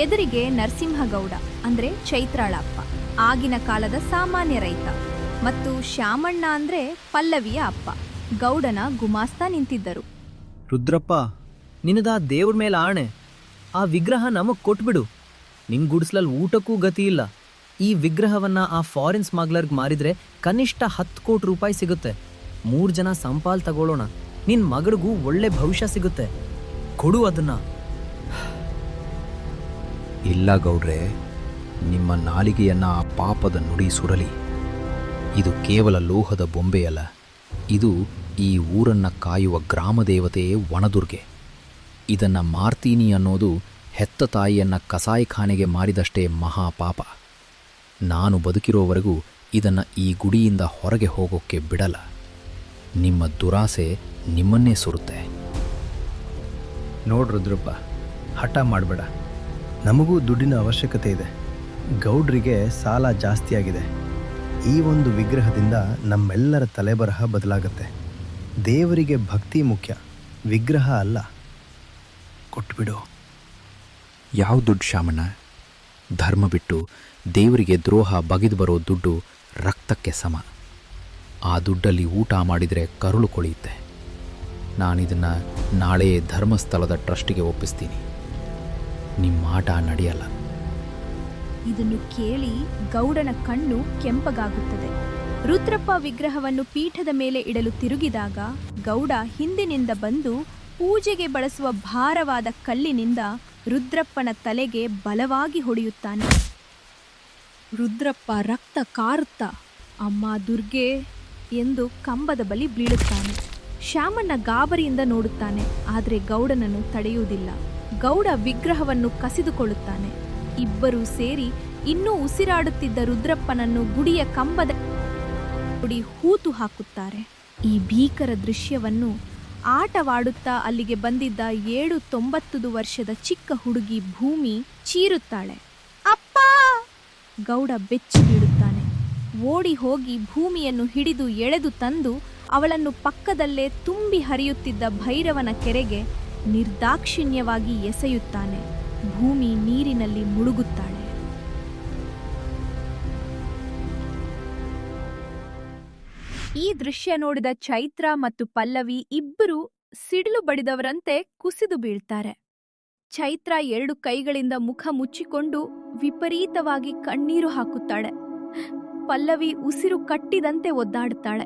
ಎದುರಿಗೆ ನರಸಿಂಹಗೌಡ ಅಂದ್ರೆ ಚೈತ್ರಾಳಪ್ಪ, ಆಗಿನ ಕಾಲದ ಸಾಮಾನ್ಯ ರೈತ, ಮತ್ತು ಶ್ಯಾಮಣ್ಣ ಅಂದ್ರೆ ಪಲ್ಲವಿಯ ಅಪ್ಪ, ಗೌಡನ ಗುಮಾಸ್ತ ನಿಂತಿದ್ದರು. ರುದ್ರಪ್ಪ, ನಿನ್ನದಾ ದೇವ್ರ ಮೇಲೆ ಆಣೆ, ಆ ವಿಗ್ರಹ ನಮಗ್ ಕೊಟ್ಬಿಡು. ನಿನ್ ಗುಡಿಸ್ಲಲ್ಲಿ ಊಟಕ್ಕೂ ಗತಿ ಇಲ್ಲ. ಈ ವಿಗ್ರಹವನ್ನ ಆ ಫಾರಿನ್ ಸ್ಮಗ್ಲರ್ಗ್ ಮಾರಿದ್ರೆ ಕನಿಷ್ಠ 10 ಕೋಟಿ ರೂಪಾಯಿ ಸಿಗುತ್ತೆ. 3 ಜನ ಸಂಪಾಲ್ ತಗೊಳ್ಳೋಣ. ನಿನ್ ಮಗಳಿಗೂ ಒಳ್ಳೆ ಭವಿಷ್ಯ ಸಿಗುತ್ತೆ. ಕೊಡು ಅದನ್ನ. ಇಲ್ಲ ಗೌಡ್ರೆ, ನಿಮ್ಮ ನಾಲಿಗೆಯನ್ನ ಆ ಪಾಪದ ನುಡಿ ಸುರಲಿ. ಇದು ಕೇವಲ ಲೋಹದ ಬೊಂಬೆಯಲ್ಲ, ಇದು ಈ ಊರನ್ನ ಕಾಯುವ ಗ್ರಾಮದೇವತೆಯೇ ವನದುರ್ಗೆ. ಇದನ್ನ ಮಾರ್ತೀನಿ ಅನ್ನೋದು ಹೆತ್ತ ತಾಯಿಯನ್ನ ಕಸಾಯಿಖಾನೆಗೆ ಮಾರಿದಷ್ಟೇ ಮಹಾಪಾಪ. ನಾನು ಬದುಕಿರೋವರೆಗೂ ಇದನ್ನ ಈ ಗುಡಿಯಿಂದ ಹೊರಗೆ ಹೋಗೋಕ್ಕೆ ಬಿಡಲ್ಲ. ನಿಮ್ಮ ದುರಾಸೆ ನಿಮ್ಮನ್ನೇ ಸುರುತ್ತೆ. ನೋಡ್ ರುದ್ರಪ್ಪ, ಹಠ ಮಾಡಬೇಡ. ನಮಗೂ ದುಡ್ಡಿನ ಅವಶ್ಯಕತೆ ಇದೆ. ಗೌಡ್ರಿಗೆ ಸಾಲ ಜಾಸ್ತಿಯಾಗಿದೆ. ಈ ಒಂದು ವಿಗ್ರಹದಿಂದ ನಮ್ಮೆಲ್ಲರ ತಲೆಬರಹ ಬದಲಾಗತ್ತೆ. ದೇವರಿಗೆ ಭಕ್ತಿ ಮುಖ್ಯ, ವಿಗ್ರಹ ಅಲ್ಲ. ಕೊಟ್ಬಿಡು. ಯಾವ ದುಡ್ಡು ಶಾಮಣ್ಣ? ಧರ್ಮ ಬಿಟ್ಟು ದೇವರಿಗೆ ದ್ರೋಹ ಬಗೆದು ಬರೋ ದುಡ್ಡು ರಕ್ತಕ್ಕೆ ಸಮ. ಆ ದುಡ್ಡಲ್ಲಿ ಊಟ ಮಾಡಿದರೆ ಕರುಳು ಕೊಳೆಯುತ್ತೆ. ನಾನಿದನ್ನು ನಾಳೆ ಧರ್ಮಸ್ಥಳದ ಟ್ರಸ್ಟಿಗೆ ಒಪ್ಪಿಸ್ತೀನಿ. ನಿಮ್ಮ ಆಟ ನಡೆಯಲ್ಲ. ಇದನ್ನು ಕೇಳಿ ಗೌಡನ ಕಣ್ಣು ಕೆಂಪಗಾಗುತ್ತದೆ. ರುದ್ರಪ್ಪ ವಿಗ್ರಹವನ್ನು ಪೀಠದ ಮೇಲೆ ಇಡಲು ತಿರುಗಿದಾಗ ಗೌಡ ಹಿಂದಿನಿಂದ ಬಂದು ಪೂಜೆಗೆ ಬಳಸುವ ಭಾರವಾದ ಕಲ್ಲಿನಿಂದ ರುದ್ರಪ್ಪನ ತಲೆಗೆ ಬಲವಾಗಿ ಹೊಡೆಯುತ್ತಾನೆ. ರುದ್ರಪ್ಪ ರಕ್ತ ಕಾರುತ್ತಾ ಅಮ್ಮ ದುರ್ಗೆ ಎಂದು ಕಂಬದ ಬಳಿ ಬೀಳುತ್ತಾನೆ. ಶ್ಯಾಮಣ್ಣ ಗಾಬರಿಯಿಂದ ನೋಡುತ್ತಾನೆ, ಆದರೆ ಗೌಡನನ್ನು ತಡೆಯುವುದಿಲ್ಲ. ಗೌಡ ವಿಗ್ರಹವನ್ನು ಕಸಿದುಕೊಳ್ಳುತ್ತಾನೆ. ಇಬ್ಬರೂ ಸೇರಿ ಇನ್ನೂ ಉಸಿರಾಡುತ್ತಿದ್ದ ರುದ್ರಪ್ಪನನ್ನು ಗುಡಿಯ ಕಂಬದ ಗುಡಿ ಹೂತು ಹಾಕುತ್ತಾರೆ. ಈ ಭೀಕರ ದೃಶ್ಯವನ್ನು ಆಟವಾಡುತ್ತಾ ಅಲ್ಲಿಗೆ ಬಂದಿದ್ದ 7-9 ವರ್ಷದ ಚಿಕ್ಕ ಹುಡುಗಿ ಭೂಮಿ ಚೀರುತ್ತಾಳೆ. ಅಪ್ಪ! ಗೌಡ ಬೆಚ್ಚಿ ಬೀಳುತ್ತಾನೆ. ಓಡಿ ಹೋಗಿ ಭೂಮಿಯನ್ನು ಹಿಡಿದು ಎಳೆದು ತಂದು ಅವಳನ್ನು ಪಕ್ಕದಲ್ಲೇ ತುಂಬಿ ಹರಿಯುತ್ತಿದ್ದ ಭೈರವನ ಕೆರೆಗೆ ನಿರ್ದಾಕ್ಷಿಣ್ಯವಾಗಿ ಎಸೆಯುತ್ತಾನೆ. ಭೂಮಿ ನೀರಿನಲ್ಲಿ ಮುಳುಗುತ್ತಾಳೆ. ಈ ದೃಶ್ಯ ನೋಡಿದ ಚೈತ್ರ ಮತ್ತು ಪಲ್ಲವಿ ಇಬ್ಬರು ಸಿಡಿಲು ಬಡಿದವರಂತೆ ಕುಸಿದು ಬೀಳ್ತಾರೆ. ಚೈತ್ರ 2 ಕೈಗಳಿಂದ ಮುಖ ಮುಚ್ಚಿಕೊಂಡು ವಿಪರೀತವಾಗಿ ಕಣ್ಣೀರು ಹಾಕುತ್ತಾಳೆ. ಪಲ್ಲವಿ ಉಸಿರು ಕಟ್ಟಿದಂತೆ ಒದ್ದಾಡುತ್ತಾಳೆ.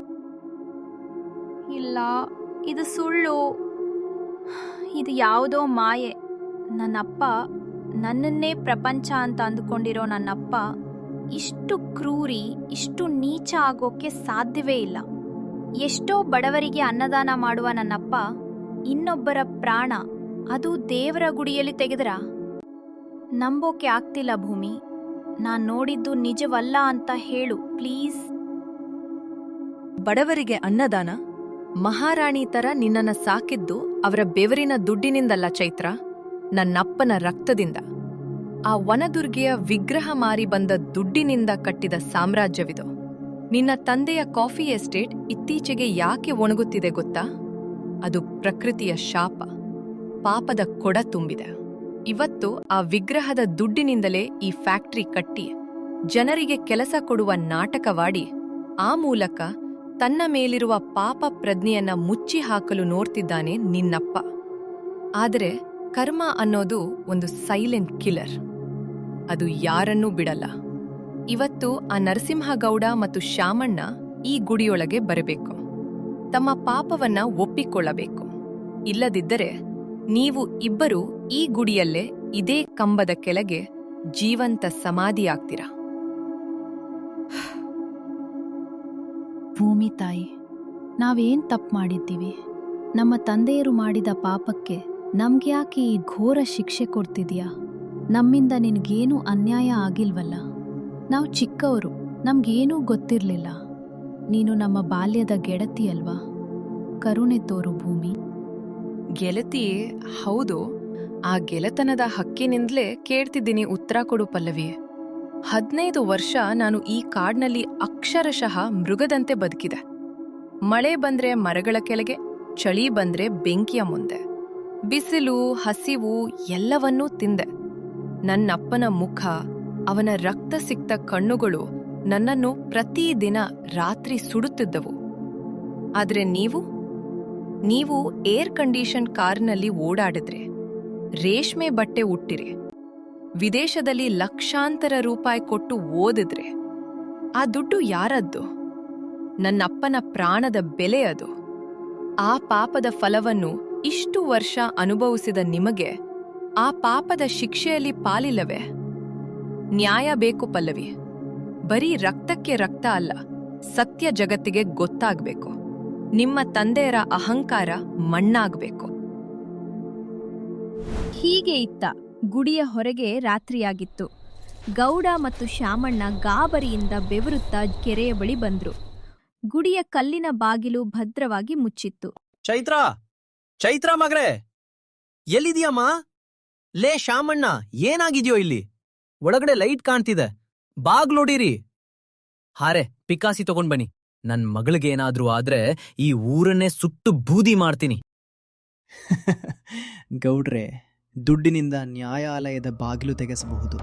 ಇಲ್ಲ, ಇದು ಸುಳ್ಳು, ಇದು ಯಾವುದೋ ಮಾಯೆ. ನನ್ನಪ್ಪ, ನನ್ನನ್ನೇ ಪ್ರಪಂಚ ಅಂತ ಅಂದುಕೊಂಡಿರೋ ನನ್ನಪ್ಪ ಇಷ್ಟು ಕ್ರೂರಿ, ಇಷ್ಟು ನೀಚ ಆಗೋಕ್ಕೆ ಸಾಧ್ಯವೇ ಇಲ್ಲ. ಎಷ್ಟೋ ಬಡವರಿಗೆ ಅನ್ನದಾನ ಮಾಡುವ ನನ್ನಪ್ಪ ಇನ್ನೊಬ್ಬರ ಪ್ರಾಣ, ಅದು ದೇವರ ಗುಡಿಯಲ್ಲಿ ತೆಗೆದರ? ನಂಬೋಕೆ ಆಗ್ತಿಲ್ಲ ಭೂಮಿ. ನಾನ್ ನೋಡಿದ್ದು ನಿಜವಲ್ಲ ಅಂತ ಹೇಳು ಪ್ಲೀಸ್. ಬಡವರಿಗೆ ಅನ್ನದಾನ? ಮಹಾರಾಣಿ ತರ ನಿನ್ನನ್ನ ಸಾಕಿದ್ದು ಅವರ ಬೆವರಿನ ದುಡ್ಡಿನಿಂದಲ್ಲ ಚೈತ್ರ, ನನ್ನಪ್ಪನ ರಕ್ತದಿಂದ. ಆ ವನದುರ್ಗೆಯ ವಿಗ್ರಹ ಮಾರಿ ಬಂದ ದುಡ್ಡಿನಿಂದ ಕಟ್ಟಿದ ಸಾಮ್ರಾಜ್ಯವಿದು. ನಿನ್ನ ತಂದೆಯ ಕಾಫಿ ಎಸ್ಟೇಟ್ ಇತ್ತೀಚೆಗೆ ಯಾಕೆ ಒಣಗುತ್ತಿದೆ ಗೊತ್ತಾ? ಅದು ಪ್ರಕೃತಿಯ ಶಾಪ, ಪಾಪದ ಕೊಡ ತುಂಬಿದೆ. ಇವತ್ತು ಆ ವಿಗ್ರಹದ ದುಡ್ಡಿನಿಂದಲೇ ಈ ಫ್ಯಾಕ್ಟರಿ ಕಟ್ಟಿ ಜನರಿಗೆ ಕೆಲಸ ಕೊಡುವ ನಾಟಕವಾಡಿ ಆ ಮೂಲಕ ತನ್ನ ಮೇಲಿರುವ ಪಾಪ ಪ್ರಜ್ಞೆಯನ್ನ ಮುಚ್ಚಿ ಹಾಕಲು ನೋಡ್ತಿದ್ದಾನೆ ನಿನ್ನಪ್ಪ. ಆದರೆ ಕರ್ಮ ಅನ್ನೋದು ಒಂದು ಸೈಲೆಂಟ್ ಕಿಲ್ಲರ್. ಅದು ಯಾರನ್ನೂ ಬಿಡಲ್ಲ. ಇವತ್ತು ಆ ನರಸಿಂಹಗೌಡ ಮತ್ತು ಶ್ಯಾಮಣ್ಣ ಈ ಗುಡಿಯೊಳಗೆ ಬರಬೇಕು, ತಮ್ಮ ಪಾಪವನ್ನ ಒಪ್ಪಿಕೊಳ್ಳಬೇಕು. ಇಲ್ಲದಿದ್ದರೆ ನೀವು ಇಬ್ಬರೂ ಈ ಗುಡಿಯಲ್ಲೇ ಇದೇ ಕಂಬದ ಕೆಳಗೆ ಜೀವಂತ ಸಮಾಧಿಯಾಗ್ತೀರಾ. ಭೂಮಿ ತಾಯಿ, ನಾವೇನ್ ತಪ್ಪು ಮಾಡಿದ್ದೀವಿ? ನಮ್ಮ ತಂದೆಯರು ಮಾಡಿದ ಪಾಪಕ್ಕೆ ನಮ್ಗ್ಯಾಕೆ ಈ ಘೋರ ಶಿಕ್ಷೆ ಕೊಡ್ತಿದ್ಯಾ? ನಮ್ಮಿಂದ ನಿನಗೇನೂ ಅನ್ಯಾಯ ಆಗಿಲ್ವಲ್ಲ? ನಾವು ಚಿಕ್ಕವರು, ನಮ್ಗೇನೂ ಗೊತ್ತಿರ್ಲಿಲ್ಲ. ನೀನು ನಮ್ಮ ಬಾಲ್ಯದ ಗೆಳತಿ ಅಲ್ವಾ? ಕರುಣೆ ತೋರು ಭೂಮಿ. ಗೆಳತಿ, ಹೌದು. ಆ ಗೆಳೆತನದ ಹಕ್ಕಿನಿಂದಲೇ ಕೇಳ್ತಿದ್ದೀನಿ ಉತ್ತರ ಕೊಡು ಪಲ್ಲವಿ. 15 ವರ್ಷ ನಾನು ಈ ಕಾಡ್ನಲ್ಲಿ ಅಕ್ಷರಶಃ ಮೃಗದಂತೆ ಬದುಕಿದೆ. ಮಳೆ ಬಂದ್ರೆ ಮರಗಳ ಕೆಳಗೆ, ಚಳಿ ಬಂದ್ರೆ ಬೆಂಕಿಯ ಮುಂದೆ, ಬಿಸಿಲು ಹಸಿವು ಎಲ್ಲವನ್ನೂ ತಿಂದೆ. ನನ್ನಪ್ಪನ ಮುಖ, ಅವನ ರಕ್ತ ಸಿಕ್ತ ಕಣ್ಣುಗಳು ನನ್ನನ್ನು ಪ್ರತಿದಿನ ರಾತ್ರಿ ಸುಡುತ್ತಿದ್ದವು. ಆದ್ರೆ ನೀವು ಏರ್ ಕಂಡೀಷನ್ ಕಾರ್ನಲ್ಲಿ ಓಡಾಡಿದ್ರೆ, ರೇಷ್ಮೆ ಬಟ್ಟೆ ಉಟ್ಟಿರೆ, ವಿದೇಶದಲ್ಲಿ ಲಕ್ಷಾಂತರ ರೂಪಾಯಿ ಕೊಟ್ಟು ಓದಿದ್ರೆ, ಆ ದುಡ್ಡು ಯಾರದ್ದು? ನನ್ನಪ್ಪನ ಪ್ರಾಣದ ಬೆಲೆ ಅದು. ಆ ಪಾಪದ ಫಲವನ್ನು ಇಷ್ಟು ವರ್ಷ ಅನುಭವಿಸಿದ ನಿಮಗೆ ಆ ಪಾಪದ ಶಿಕ್ಷೆಯಲ್ಲಿ ಪಾಲಿಲ್ಲವೇ? ನ್ಯಾಯ ಬೇಕು ಪಲ್ಲವಿ. ಬರೀ ರಕ್ತಕ್ಕೆ ರಕ್ತ ಅಲ್ಲ, ಸತ್ಯ ಜಗತ್ತಿಗೆ ಗೊತ್ತಾಗ್ಬೇಕು. ನಿಮ್ಮ ತಂದೆಯರ ಅಹಂಕಾರ ಮಣ್ಣಾಗ್ಬೇಕು. ಹೀಗೆ ಇತ್ತ ಗುಡಿಯ ಹೊರಗೆ ರಾತ್ರಿಯಾಗಿತ್ತು. ಗೌಡ ಮತ್ತು ಶಾಮಣ್ಣ ಗಾಬರಿಯಿಂದ ಬೆವರುತ್ತಾ ಕೆರೆಯ ಬಳಿ ಬಂದ್ರು. ಗುಡಿಯ ಕಲ್ಲಿನ ಬಾಗಿಲು ಭದ್ರವಾಗಿ ಮುಚ್ಚಿತ್ತು. ಚೈತ್ರ ಮಗ್ರೆ, ಎಲ್ಲಿದೀಯಮ್ಮ? ಲೇ ಶಾಮಣ್ಣ, ಏನಾಗಿದ್ಯೋ ಇಲ್ಲಿ? ಒಳಗಡೆ ಲೈಟ್ ಕಾಣ್ತಿದೆ, ಬಾಗ್ಲೋಡಿರಿ. ಹಾರೆ, ಪಿಕಾಸಿ ತಗೊಂಡ್ ಬನ್ನಿ. ನನ್ ಮಗಳಿಗೇನಾದ್ರೂ ಆದ್ರೆ ಈ ಊರನ್ನೇ ಸುಟ್ಟು ಬೂದಿ ಮಾಡ್ತೀನಿ. ಗೌಡ್ರೆ, ದುಡ್ಡಿನಿಂದ ನ್ಯಾಯಾಲಯದ ಬಾಗಿಲು ತೆಗೆಸಬಹುದು,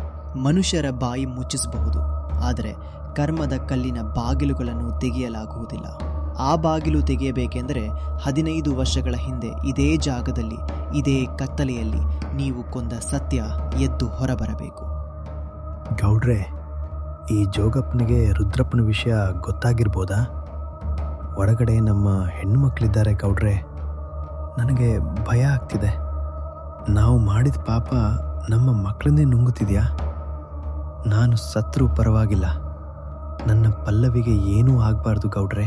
ಮನುಷ್ಯರ ಬಾಯಿ ಮುಚ್ಚಿಸಬಹುದು. ಆದರೆ ಕರ್ಮದ ಕಲ್ಲಿನ ಬಾಗಿಲುಗಳನ್ನು ತೆಗೆಯಲಾಗುವುದಿಲ್ಲ. ಆ ಬಾಗಿಲು ತೆಗೆಯಬೇಕೆಂದರೆ 15 ವರ್ಷಗಳ ಹಿಂದೆ ಇದೇ ಜಾಗದಲ್ಲಿ, ಇದೇ ಕತ್ತಲೆಯಲ್ಲಿ ನೀವು ಕೊಂದ ಸತ್ಯ ಎದ್ದು ಹೊರಬರಬೇಕು. ಗೌಡ್ರೆ, ಈ ಜೋಗಪ್ಪನಿಗೆ ರುದ್ರಪ್ಪನ ವಿಷಯ ಗೊತ್ತಾಗಿರ್ಬೋದಾ? ಒಳಗಡೆ ನಮ್ಮ ಹೆಣ್ಣುಮಕ್ಕಳಿದ್ದಾರೆ ಗೌಡ್ರೆ. ನನಗೆ ಭಯ ಆಗ್ತಿದೆ. ನಾವು ಮಾಡಿದ ಪಾಪ ನಮ್ಮ ಮಕ್ಕಳನ್ನೇ ನುಂಗುತ್ತಿದ್ಯಾ? ನಾನು ಸತ್ರೂ ಪರವಾಗಿಲ್ಲ, ನನ್ನ ಪಲ್ಲವಿಗೆ ಏನೂ ಆಗಬಾರ್ದು ಗೌಡ್ರೆ.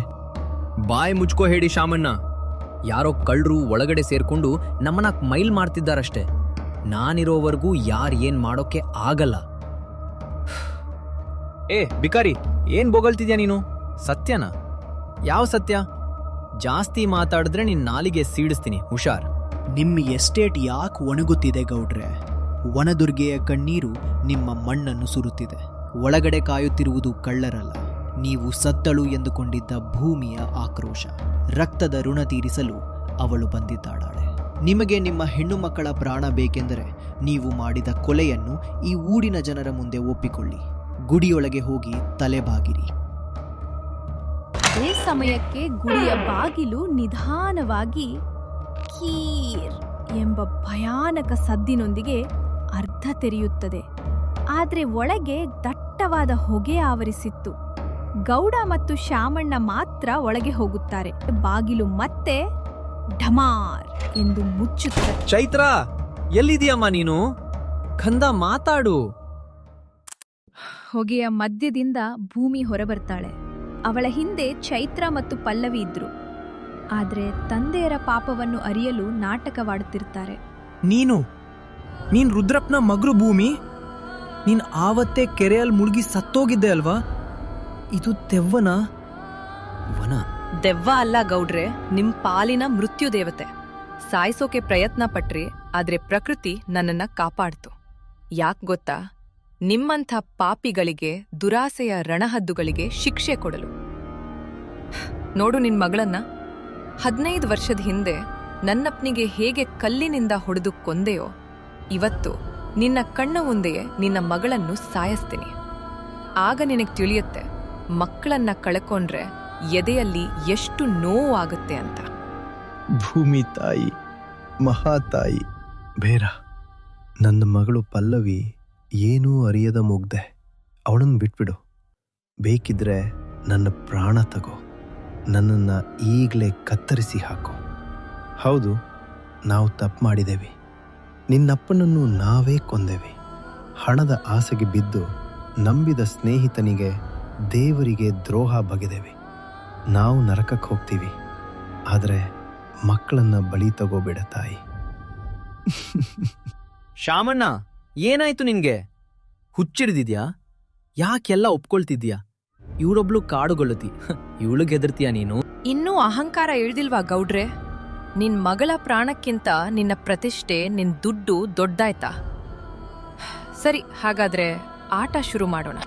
ಬಾಯ್ ಮುಚ್ಕೋ ಹೇಳಿ ಶಾಮಣ್ಣ. ಯಾರೋ ಕಳ್ಳರು ಒಳಗಡೆ ಸೇರ್ಕೊಂಡು ನಮ್ಮನ್ನ ಮೈಲ್ ಮಾಡ್ತಿದ್ದಾರಷ್ಟೇ. ನಾನಿರೋವರೆಗೂ ಏನ್ ಮಾಡೋಕೆ ಆಗಲ್ಲ. ಏ ಬಿಕಾರಿ, ಏನ್ ಬೊಗಳ್ತಿದ್ಯಾ ನೀನು? ಸತ್ಯನಾ? ಯಾವ ಸತ್ಯ? ಜಾಸ್ತಿ ಮಾತಾಡಿದ್ರೆ ನಿನ್ ನಾಲಿಗೆ ಸೀಡಿಸ್ತೀನಿ, ಹುಷಾರ್. ನಿಮ್ಮ ಎಸ್ಟೇಟ್ ಯಾಕೆ ಒಣಗುತ್ತಿದೆ ಗೌಡ್ರೆ? ವನದುರ್ಗೆಯ ಕಣ್ಣೀರು ನಿಮ್ಮ ಮಣ್ಣನ್ನು ಸುರುತ್ತಿದೆ. ಒಳಗಡೆ ಕಾಯುತ್ತಿರುವುದು ಕಳ್ಳರಲ್ಲ, ನೀವು ಸತ್ತಳು ಎಂದುಕೊಂಡಿದ್ದ ಭೂಮಿಯ ಆಕ್ರೋಶ. ರಕ್ತದ ಋಣ ತೀರಿಸಲು ಅವಳು ಬಂದಿದ್ದಾಳೆ. ನಿಮಗೆ ನಿಮ್ಮ ಹೆಣ್ಣು ಮಕ್ಕಳ ಪ್ರಾಣ ಬೇಕೆಂದರೆ ನೀವು ಮಾಡಿದ ಕೊಲೆಯನ್ನು ಈ ಊರಿನ ಜನರ ಮುಂದೆ ಒಪ್ಪಿಕೊಳ್ಳಿ. ಗುಡಿಯೊಳಗೆ ಹೋಗಿ ತಲೆಬಾಗಿರಿ. ಅದೇ ಸಮಯಕ್ಕೆ ಗುಡಿಯ ಬಾಗಿಲು ನಿಧಾನವಾಗಿ ಕೀರ್ ಎಂಬ ಭಯಾನಕ ಸದ್ದಿನೊಂದಿಗೆ ಅರ್ಧ ತೆರೆಯುತ್ತದೆ. ಆದ್ರೆ ಒಳಗೆ ದಟ್ಟವಾದ ಹೊಗೆ ಆವರಿಸಿತ್ತು. ಗೌಡ ಮತ್ತು ಶಾಮಣ್ಣ ಮಾತ್ರ ಒಳಗೆ ಹೋಗುತ್ತಾರೆ. ಬಾಗಿಲು ಮತ್ತೆ ಢಮಾರ್ ಎಂದು ಮುಚ್ಚುತ್ತದೆ. ಚೈತ್ರ, ಎಲ್ಲಿದೀಯಮ್ಮ ನೀನು? ಕಂದ, ಮಾತಾಡು. ಹೊಗೆಯ ಮಧ್ಯದಿಂದ ಭೂಮಿ ಹೊರಬರ್ತಾಳೆ. ಅವಳ ಹಿಂದೆ ಚೈತ್ರ ಮತ್ತು ಪಲ್ಲವಿ ಇದ್ರು. ಆದ್ರೆ ತಂದೆಯರ ಪಾಪವನ್ನು ಅರಿಯಲು ನಾಟಕವಾಡುತ್ತಿರ್ತಾರೆ. ನೀನ್ ರುದ್ರಪ್ಪನ ಮಗಳು ಭೂಮಿ. ನೀನ್ ಆವತ್ತೇ ಕೆರೆಯಲ್ಲಿ ಮುಳುಗಿ ಸತ್ತೋಗಿದ್ದೆ ಅಲ್ವಾ? ಇದು ದೆವ್ವನ? ವನ ದೆವ್ವ ಅಲ್ಲ ಗೌಡ್ರೆ, ನಿಮ್ ಪಾಲಿನ ಮೃತ್ಯು ದೇವತೆ. ಸಾಯಿಸೋಕೆ ಪ್ರಯತ್ನ ಪಟ್ರಿ, ಆದ್ರೆ ಪ್ರಕೃತಿ ನನ್ನನ್ನ ಕಾಪಾಡ್ತು. ಯಾಕ್ ಗೊತ್ತಾ? ನಿಮ್ಮಂಥ ಪಾಪಿಗಳಿಗೆ, ದುರಾಸೆಯ ರಣಹದ್ದುಗಳಿಗೆ ಶಿಕ್ಷೆ ಕೊಡಲು. ನೋಡು ನಿನ್ ಮಗಳನ್ನ. 15 ವರ್ಷದ ಹಿಂದೆ ನನ್ನಪ್ಪನಿಗೆ ಹೇಗೆ ಕಲ್ಲಿನಿಂದ ಹೊಡೆದು ಕೊಂದೆಯೋ, ಇವತ್ತು ನಿನ್ನ ಕಣ್ಣ ಮುಂದೆಯೇ ನಿನ್ನ ಮಗಳನ್ನು ಸಾಯಿಸ್ತೀನಿ. ಆಗ ನಿನಗೆ ತಿಳಿಯುತ್ತೆ ಮಕ್ಕಳನ್ನ ಕಳ್ಕೊಂಡ್ರೆ ಎದೆಯಲ್ಲಿ ಎಷ್ಟು ನೋವು ಆಗುತ್ತೆ ಅಂತ. ಭೂಮಿ ತಾಯಿ, ಮಹಾತಾಯಿ, ಬೇರ, ನನ್ನ ಮಗಳು ಪಲ್ಲವಿ ಏನೂ ಅರಿಯದ ಮುಗ್ದೆ. ಅವಳನ್ನು ಬಿಟ್ಬಿಡು. ಬೇಕಿದ್ರೆ ನನ್ನ ಪ್ರಾಣ ತಗೋ, ನನ್ನನ್ನು ಈಗಲೇ ಕತ್ತರಿಸಿ ಹಾಕೋ. ಹೌದು, ನಾವು ತಪ್ಪು ಮಾಡಿದೆವು. ನಿನ್ನಪ್ಪನನ್ನು ನಾವೇ ಕೊಂದೆವು. ಹಣದ ಆಸೆಗೆ ಬಿದ್ದು ನಂಬಿದ ಸ್ನೇಹಿತನಿಗೆ, ದೇವರಿಗೆ ದ್ರೋಹ ಬಗೆದೆವು. ನಾವು ನರಕಕ್ಕೆ ಹೋಗ್ತೀವಿ, ಆದರೆ ಮಕ್ಕಳನ್ನ ಬಲಿ ತಗೋಬೇಡ ತಾಯಿ. ಶಾಮಣ್ಣ, ಏನಾಯ್ತು ನಿನ್ಗೆ? ಹುಚ್ಚಿಡ್ದಿದ್ಯಾ? ಯಾಕೆಲ್ಲ ಒಪ್ಕೊಳ್ತಿದ್ಯಾ? ಇವಳೊಬ್ಳು ಕಾಡುಗೊಳ್ಳತಿ, ಇವಳಿಗೆ ಹೆದರ್ತೀಯ ನೀನು? ಇನ್ನೂ ಅಹಂಕಾರ ಇಳ್ದಿಲ್ವಾ ಗೌಡ್ರೆ? ನಿನ್ ಮಗಳ ಪ್ರಾಣಕ್ಕಿಂತ ನಿನ್ನ ಪ್ರತಿಷ್ಠೆ, ನಿನ್ ದುಡ್ಡು ದೊಡ್ಡಾಯ್ತಾ? ಸರಿ, ಹಾಗಾದ್ರೆ ಆಟ ಶುರು ಮಾಡೋಣ.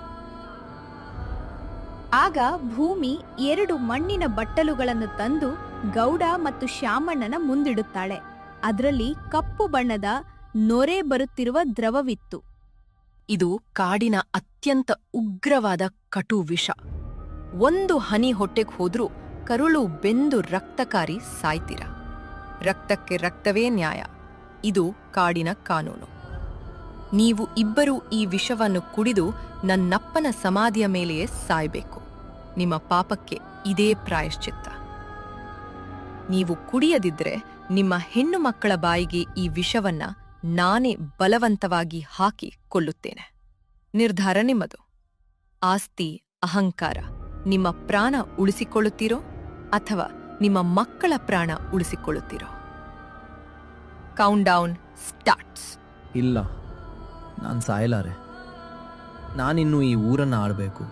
ಆಗ ಭೂಮಿ 2 ಮಣ್ಣಿನ ಬಟ್ಟಲುಗಳನ್ನು ತಂದು ಗೌಡ ಮತ್ತು ಶಾಮಣ್ಣನ ಮುಂದಿಡುತ್ತಾಳೆ. ಅದರಲ್ಲಿ ಕಪ್ಪು ಬಣ್ಣದ ನೊರೆ ಬರುತ್ತಿರುವ ದ್ರವವಿತ್ತು. ಇದು ಕಾಡಿನ ಅತ್ಯಂತ ಉಗ್ರವಾದ ಕಟು ವಿಷ. ಒಂದು ಹನಿ ಹೊಟ್ಟೆಗೆ ಹೋದ್ರೂ ಕರುಳು ಬೆಂದು ರಕ್ತಕಾರಿ ಸಾಯ್ತೀರ. ರಕ್ತಕ್ಕೆ ರಕ್ತವೇ ನ್ಯಾಯ. ಇದು ಕಾಡಿನ ಕಾನೂನು. ನೀವು ಇಬ್ಬರೂ ಈ ವಿಷವನ್ನು ಕುಡಿದು ನನ್ನಪ್ಪನ ಸಮಾಧಿಯ ಮೇಲೆಯೇ ಸಾಯ್ಬೇಕು. ನಿಮ್ಮ ಪಾಪಕ್ಕೆ ಇದೇ ಪ್ರಾಯಶ್ಚಿತ್ತ. ನೀವು ಕುಡಿಯದಿದ್ರೆ ನಿಮ್ಮ ಹೆಣ್ಣು ಮಕ್ಕಳ ಬಾಯಿಗೆ ಈ ವಿಷವನ್ನ ನಾನೇ ಬಲವಂತವಾಗಿ ಹಾಕಿ ಕೊಲ್ಲುತ್ತೇನೆ. ನಿರ್ಧಾರ ನಿಮ್ಮದು. ಆಸ್ತಿ, ಅಹಂಕಾರ, ನಿಮ್ಮ ಪ್ರಾಣ ಉಳಿಸಿಕೊಳ್ಳುತ್ತೀರೋ ಅಥವಾ ನಿಮ್ಮ ಮಕ್ಕಳ ಪ್ರಾಣ ಉಳಿಸಿಕೊಳ್ಳುತ್ತೀರೋ? Countdown starts. ಇಲ್ಲ, ನಾನು ಸಾಯಲಾರೆ. ನಾನಿನ್ನು ಈ ಊರನ್ನ ಆಳ್ಬೇಕು,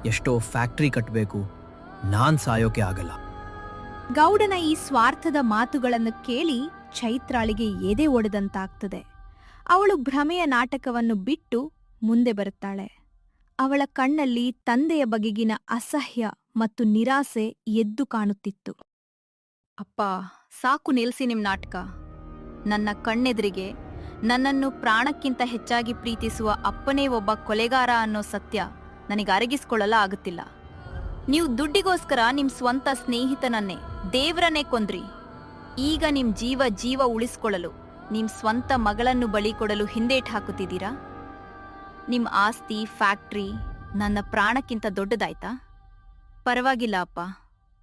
ಎಷ್ಟೋ ಫ್ಯಾಕ್ಟ್ರಿ ಕಟ್ಟಬೇಕು. ನಾನ್ ಸಾಯೋಕೆ ಆಗಲ್ಲ. ಗೌಡನ ಈ ಸ್ವಾರ್ಥದ ಮಾತುಗಳನ್ನು ಕೇಳಿ ಚೈತ್ರಾಳಿಗೆ ಎದೆ ಒಡೆದಂತಾಗ್ತದೆ. ಅವಳು ಭ್ರಮೆಯ ನಾಟಕವನ್ನು ಬಿಟ್ಟು ಮುಂದೆ ಬರುತ್ತಾಳೆ. ಅವಳ ಕಣ್ಣಲ್ಲಿ ತಂದೆಯ ಬಗೆಗಿನ ಅಸಹ್ಯ ಮತ್ತು ನಿರಾಸೆ ಎದ್ದು ಕಾಣುತ್ತಿತ್ತು. ಅಪ್ಪ, ಸಾಕು ನಿಲ್ಸಿ ನಿಮ್ ನಾಟಕ. ನನ್ನ ಕಣ್ಣೆದುರಿಗೆ ನನ್ನನ್ನು ಪ್ರಾಣಕ್ಕಿಂತ ಹೆಚ್ಚಾಗಿ ಪ್ರೀತಿಸುವ ಅಪ್ಪನೇ ಒಬ್ಬ ಕೊಲೆಗಾರ ಅನ್ನೋ ಸತ್ಯ ನನಗೆ ಅರಗಿಸ್ಕೊಳ್ಳಲ್ಲ ಆಗುತ್ತಿಲ್ಲ. ನೀವು ದುಡ್ಡಿಗೋಸ್ಕರ ನಿಮ್ ಸ್ವಂತ ಸ್ನೇಹಿತನನ್ನೇ, ದೇವ್ರನ್ನೇ ಕೊಂದ್ರಿ. ಈಗ ನಿಮ್ ಜೀವ ಉಳಿಸ್ಕೊಳ್ಳಲು ನಿಮ್ ಸ್ವಂತ ಮಗಳನ್ನು ಬಲಿ ಕೊಡಲು ಹಿಂದೇಟ್ ಹಾಕುತ್ತಿದ್ದೀರಾ? ನಿಮ್ ಆಸ್ತಿ, ಫ್ಯಾಕ್ಟ್ರಿ ನನ್ನ ಪ್ರಾಣಕ್ಕಿಂತ ದೊಡ್ಡದಾಯ್ತಾ? ಪರವಾಗಿಲ್ಲ ಅಪ್ಪ,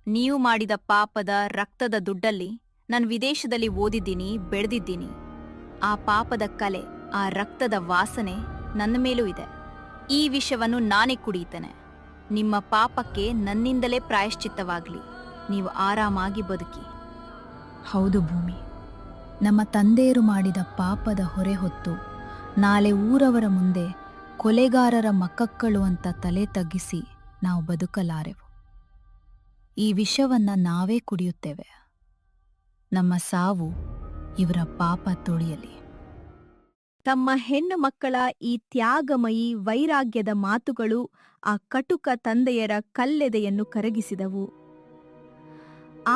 ನೀವು ಮಾಡಿದ ಪಾಪದ ರಕ್ತದ ದುಡ್ಡಲ್ಲಿ ನಾನು ವಿದೇಶದಲ್ಲಿ ಓದಿದ್ದೀನಿ, ಬೆಳೆದಿದ್ದೀನಿ. ಆ ಪಾಪದ ಕಲೆ, ಆ ರಕ್ತದ ವಾಸನೆ ನನ್ನ ಮೇಲೂ ಇದೆ. ಈ ವಿಷವನ್ನು ನಾನೇ ಕುಡಿಯುತ್ತೇನೆ. ನಿಮ್ಮ ಪಾಪಕ್ಕೆ ನನ್ನಿಂದಲೇ ಪ್ರಾಯಶ್ಚಿತ್ತವಾಗ್ಲಿ. ನೀವು ಆರಾಮಾಗಿ ಬದುಕಿ. ಹೌದು ಭೂಮಿ, ನಮ್ಮ ತಂದೆಯರು ಮಾಡಿದ ಪಾಪದ ಹೊರೆ ಹೊತ್ತು ನಾಳೆ ಊರವರ ಮುಂದೆ ಕೊಲೆಗಾರರ ಮಕ್ಕಳು ಅಂತ ತಲೆ ತಗ್ಗಿಸಿ ನಾವು ಬದುಕಲಾರೆವು. ಈ ವಿಷವನ್ನ ನಾವೇ ಕುಡಿಯುತ್ತೇವೆ. ನಮ್ಮ ಸಾವು ಇವರ ಪಾಪ ತೊಳೆಯಲಿ. ತಮ್ಮ ಹೆಣ್ಣು ಮಕ್ಕಳ ಈ ತ್ಯಾಗಮಯಿ ವೈರಾಗ್ಯದ ಮಾತುಗಳು ಆ ಕಟುಕ ತಂದೆಯರ ಕಲ್ಲೆದೆಯನ್ನು ಕರಗಿಸಿದವು.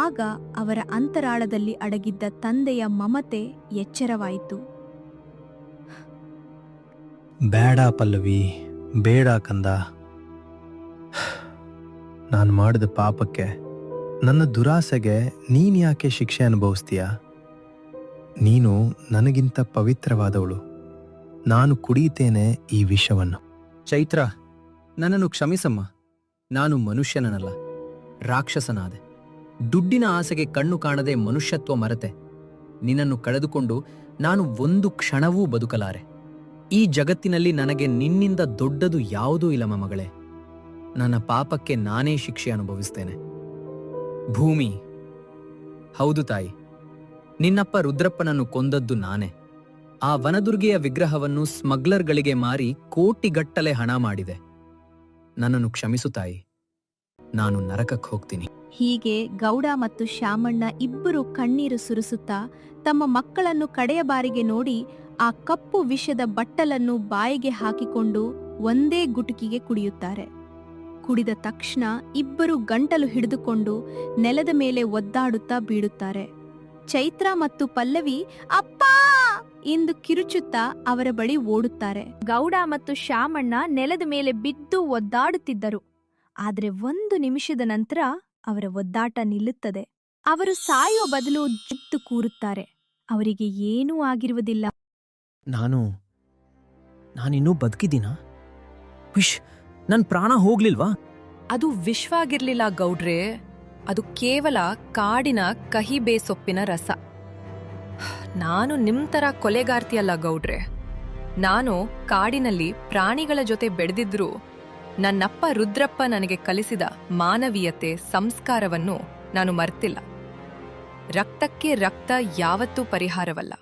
ಆಗ ಅವರ ಅಂತರಾಳದಲ್ಲಿ ಅಡಗಿದ್ದ ತಂದೆಯ ಮಮತೆ ಎಚ್ಚರವಾಯಿತು. ಬೇಡ ಪಲ್ಲವಿ, ಬೇಡ ಕಂದ. ನಾನು ಮಾಡಿದ ಪಾಪಕ್ಕೆ, ನನ್ನ ದುರಾಸೆಗೆ ನೀನು ಯಾಕೆ ಶಿಕ್ಷೆ ಅನುಭವಿಸ್ತೀಯ? ನೀನು ನನಗಿಂತ ಪವಿತ್ರವಾದವಳು. ನಾನು ಕುಡಿಯುತ್ತೇನೆ ಈ ವಿಷವನ್ನು. ಚೈತ್ರ, ನನ್ನನ್ನು ಕ್ಷಮಿಸಮ್ಮ. ನಾನು ಮನುಷ್ಯನಲ್ಲ, ರಾಕ್ಷಸನಾದೆ. ದುಡ್ಡಿನ ಆಸೆಗೆ ಕಣ್ಣು ಕಾಣದೆ ಮನುಷ್ಯತ್ವ ಮರೆತೆ. ನಿನ್ನನ್ನು ಕಳೆದುಕೊಂಡು ನಾನು ಒಂದು ಕ್ಷಣವೂ ಬದುಕಲಾರೆ. ಈ ಜಗತ್ತಿನಲ್ಲಿ ನನಗೆ ನಿನ್ನಿಂದ ದೊಡ್ಡದು ಯಾವುದೂ ಇಲ್ಲಮ್ಮ ಮಗಳೇ. ನನ್ನ ಪಾಪಕ್ಕೆ ನಾನೇ ಶಿಕ್ಷೆ ಅನುಭವಿಸ್ತೇನೆ. ಭೂಮಿ, ಹೌದು ತಾಯಿ, ನಿನ್ನಪ್ಪ ರುದ್ರಪ್ಪನನ್ನು ಕೊಂದದ್ದು ನಾನೇ. ಆ ವನದುರ್ಗೆಯ ವಿಗ್ರಹವನ್ನು ಸ್ಮಗ್ಲರ್ಗಳಿಗೆ ಮಾರಿ ಕೋಟಿಗಟ್ಟಲೆ ಹಣ ಮಾಡಿದೆ. ನನ್ನನ್ನು ಕ್ಷಮಿಸು ತಾಯಿ, ನಾನು ನರಕಕ್ಕೆ ಹೋಗ್ತೀನಿ. ಹೀಗೆ ಗೌಡ ಮತ್ತು ಶಾಮಣ್ಣ ಇಬ್ಬರು ಕಣ್ಣೀರು ಸುರಿಸುತ್ತಾ ತಮ್ಮ ಮಕ್ಕಳನ್ನು ಕಡೆಯ ಬಾರಿಗೆ ನೋಡಿ ಆ ಕಪ್ಪು ವಿಷದ ಬಟ್ಟಲನ್ನು ಬಾಯಿಗೆ ಹಾಕಿಕೊಂಡು ಒಂದೇ ಗುಟುಕಿಗೆ ಕುಡಿಯುತ್ತಾರೆ. ಕುಡಿದ ತಕ್ಷಣ ಇಬ್ಬರು ಗಂಟಲು ಹಿಡಿದುಕೊಂಡು ನೆಲದ ಮೇಲೆ ಒದ್ದಾಡುತ್ತಾ ಬೀಳುತ್ತಾರೆ. ಚೈತ್ರ ಮತ್ತು ಪಲ್ಲವಿ ಅಪ್ಪಾ ಎಂದು ಕಿರುಚುತ್ತಾ ಅವರ ಬಳಿ ಓಡುತ್ತಾರೆ. ಗೌಡ ಮತ್ತು ಶಾಮಣ್ಣ ನೆಲದ ಮೇಲೆ ಬಿದ್ದು ಒದ್ದಾಡುತ್ತಿದ್ದರು. ಆದರೆ 1 ನಿಮಿಷದ ನಂತರ ಅವರ ಒದ್ದಾಟ ನಿಲ್ಲುತ್ತದೆ. ಅವರು ಸಾಯುವ ಬದಲು ಜಿದ್ದು ಕೂರುತ್ತಾರೆ. ಅವರಿಗೆ ಏನೂ ಆಗಿರುವುದಿಲ್ಲ. ನಾನಿನ್ನೂ ಬದುಕಿದ್ದೀನಾ? ನನ್ ಪ್ರಾಣ ಹೋಗ್ಲಿಲ್ವಾ? ಅದು ವಿಶ್ವಾಗಿರ್ಲಿಲ್ಲ ಗೌಡ್ರೆ, ಅದು ಕೇವಲ ಕಾಡಿನ ಕಹಿ ಬೇಸೊಪ್ಪಿನ ರಸ. ನಾನು ನಿಮ್ತರ ಕೊಲೆಗಾರ್ತಿಯಲ್ಲ ಗೌಡ್ರೆ. ನಾನು ಕಾಡಿನಲ್ಲಿ ಪ್ರಾಣಿಗಳ ಜೊತೆ ಬೆಳೆದಿದ್ರೂ ನನ್ನಪ್ಪ ರುದ್ರಪ್ಪ ನನಗೆ ಕಲಿಸಿದ ಮಾನವೀಯತೆ ಸಂಸ್ಕಾರವನ್ನು ನಾನು ಮರ್ತಿಲ್ಲ. ರಕ್ತಕ್ಕೆ ರಕ್ತ ಯಾವತ್ತೂ ಪರಿಹಾರವಲ್ಲ.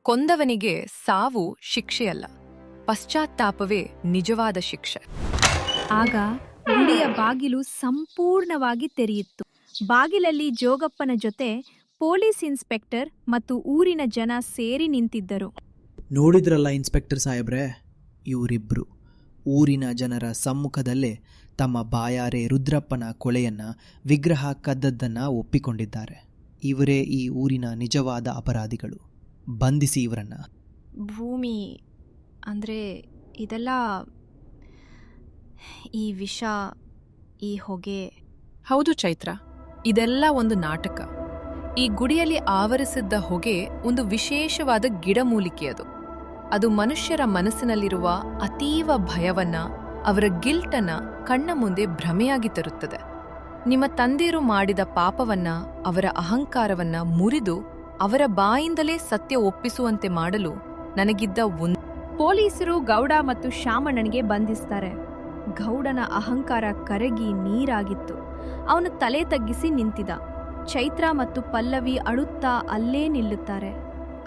ಕೊಂದವನಿಗೆ ಸಾವು ಶಿಕ್ಷೆಯಲ್ಲ, ಪಶ್ಚಾತ್ತಾಪವೇ ನಿಜವಾದ ಶಿಕ್ಷೆ. ಆಗ ಗುಡಿಯ ಬಾಗಿಲು ಸಂಪೂರ್ಣವಾಗಿ ತೆರೆಯಿತ್ತು. ಬಾಗಿಲಲ್ಲಿ ಜೋಗಪ್ಪನ ಜೊತೆ ಪೊಲೀಸ್ ಇನ್ಸ್ಪೆಕ್ಟರ್ ಮತ್ತು ಊರಿನ ಜನ ಸೇರಿ ನಿಂತಿದ್ದರು. ನೋಡಿದ್ರಲ್ಲ ಇನ್ಸ್ಪೆಕ್ಟರ್ ಸಾಹೇಬ್ರೆ, ಇವರಿಬ್ರು ಊರಿನ ಜನರ ಸಮ್ಮುಖದಲ್ಲೇ ತಮ್ಮ ಬಾಯಾರೆ ರುದ್ರಪ್ಪನ ಕೊಳೆಯನ್ನ ವಿಗ್ರಹ ಕದ್ದದ್ದನ್ನ ಒಪ್ಪಿಕೊಂಡಿದ್ದಾರೆ. ಇವರೇ ಈ ಊರಿನ ನಿಜವಾದ ಅಪರಾಧಿಗಳು. ಬಂಧಿಸಿ ಇವರನ್ನ. ಭೂಮಿ ಅಂದರೆ ಇದೆಲ್ಲ ಈ ವಿಷ, ಈ ಹೊಗೆ. ಹೌದು ಚೈತ್ರ, ಇದೆಲ್ಲ ಒಂದು ನಾಟಕ. ಈ ಗುಡಿಯಲ್ಲಿ ಆವರಿಸಿದ್ದ ಹೊಗೆ ಒಂದು ವಿಶೇಷವಾದ ಗಿಡಮೂಲಿಕೆಯದು. ಅದು ಮನುಷ್ಯರ ಮನಸ್ಸಿನಲ್ಲಿರುವ ಅತೀವ ಭಯವನ್ನ, ಅವರ ಗಿಲ್ಟನ್ನ ಕಣ್ಣ ಮುಂದೆ ಭ್ರಮೆಯಾಗಿ ತರುತ್ತದೆ. ನಿಮ್ಮ ತಂದೆಯರು ಮಾಡಿದ ಪಾಪವನ್ನ, ಅವರ ಅಹಂಕಾರವನ್ನ ಮುರಿದು ಅವರ ಬಾಯಿಂದಲೇ ಸತ್ಯ ಒಪ್ಪಿಸುವಂತೆ ಮಾಡಲು ನನಗಿದ್ದ ಪೊಲೀಸರು ಗೌಡ ಮತ್ತು ಶಾಮಣ್ಣನಿಗೆ ಬಂಧಿಸ್ತಾರೆ. ಗೌಡನ ಅಹಂಕಾರ ಕರಗಿ ನೀರಾಗಿತ್ತು. ಅವನು ತಲೆ ತಗ್ಗಿಸಿ ನಿಂತಿದ್ದ. ಚೈತ್ರ ಮತ್ತು ಪಲ್ಲವಿ ಅಳುತ್ತಾ ಅಲ್ಲೇ ನಿಲ್ಲುತ್ತಾರೆ.